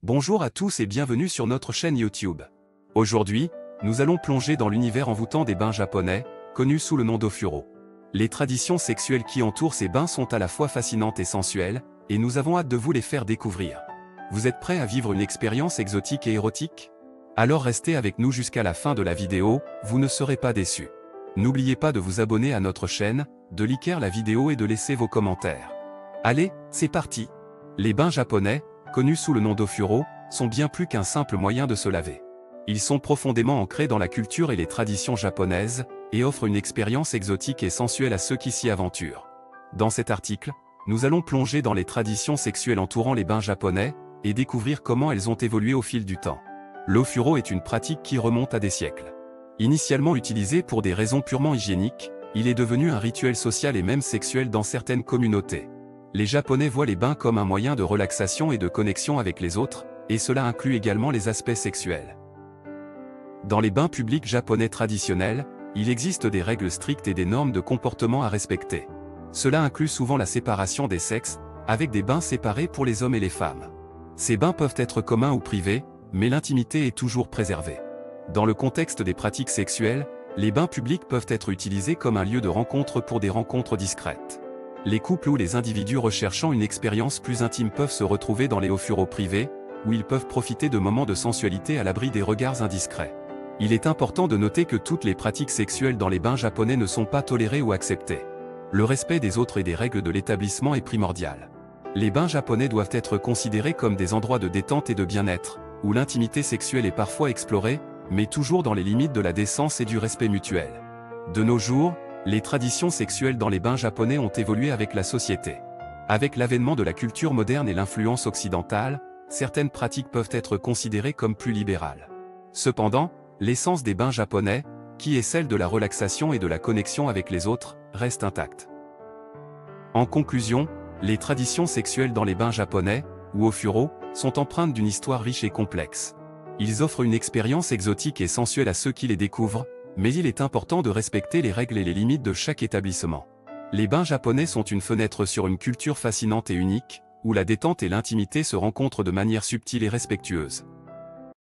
Bonjour à tous et bienvenue sur notre chaîne YouTube. Aujourd'hui, nous allons plonger dans l'univers envoûtant des bains japonais, connus sous le nom d'Ofuro. Les traditions sexuelles qui entourent ces bains sont à la fois fascinantes et sensuelles, et nous avons hâte de vous les faire découvrir. Vous êtes prêts à vivre une expérience exotique et érotique? Alors restez avec nous jusqu'à la fin de la vidéo, vous ne serez pas déçus. N'oubliez pas de vous abonner à notre chaîne, de liker la vidéo et de laisser vos commentaires. Allez, c'est parti! Les bains japonais, connus sous le nom d'Ofuro, sont bien plus qu'un simple moyen de se laver. Ils sont profondément ancrés dans la culture et les traditions japonaises, et offrent une expérience exotique et sensuelle à ceux qui s'y aventurent. Dans cet article, nous allons plonger dans les traditions sexuelles entourant les bains japonais, et découvrir comment elles ont évolué au fil du temps. L'Ofuro est une pratique qui remonte à des siècles. Initialement utilisé pour des raisons purement hygiéniques, il est devenu un rituel social et même sexuel dans certaines communautés. Les Japonais voient les bains comme un moyen de relaxation et de connexion avec les autres, et cela inclut également les aspects sexuels. Dans les bains publics japonais traditionnels, il existe des règles strictes et des normes de comportement à respecter. Cela inclut souvent la séparation des sexes, avec des bains séparés pour les hommes et les femmes. Ces bains peuvent être communs ou privés, mais l'intimité est toujours préservée. Dans le contexte des pratiques sexuelles, les bains publics peuvent être utilisés comme un lieu de rencontre pour des rencontres discrètes. Les couples ou les individus recherchant une expérience plus intime peuvent se retrouver dans les Ofuro privés, où ils peuvent profiter de moments de sensualité à l'abri des regards indiscrets. Il est important de noter que toutes les pratiques sexuelles dans les bains japonais ne sont pas tolérées ou acceptées. Le respect des autres et des règles de l'établissement est primordial. Les bains japonais doivent être considérés comme des endroits de détente et de bien-être, où l'intimité sexuelle est parfois explorée, mais toujours dans les limites de la décence et du respect mutuel. De nos jours, les traditions sexuelles dans les bains japonais ont évolué avec la société. Avec l'avènement de la culture moderne et l'influence occidentale, certaines pratiques peuvent être considérées comme plus libérales. Cependant, l'essence des bains japonais, qui est celle de la relaxation et de la connexion avec les autres, reste intacte. En conclusion, les traditions sexuelles dans les bains japonais, ou Ofuro, sont empreintes d'une histoire riche et complexe. Ils offrent une expérience exotique et sensuelle à ceux qui les découvrent, mais il est important de respecter les règles et les limites de chaque établissement. Les bains japonais sont une fenêtre sur une culture fascinante et unique, où la détente et l'intimité se rencontrent de manière subtile et respectueuse.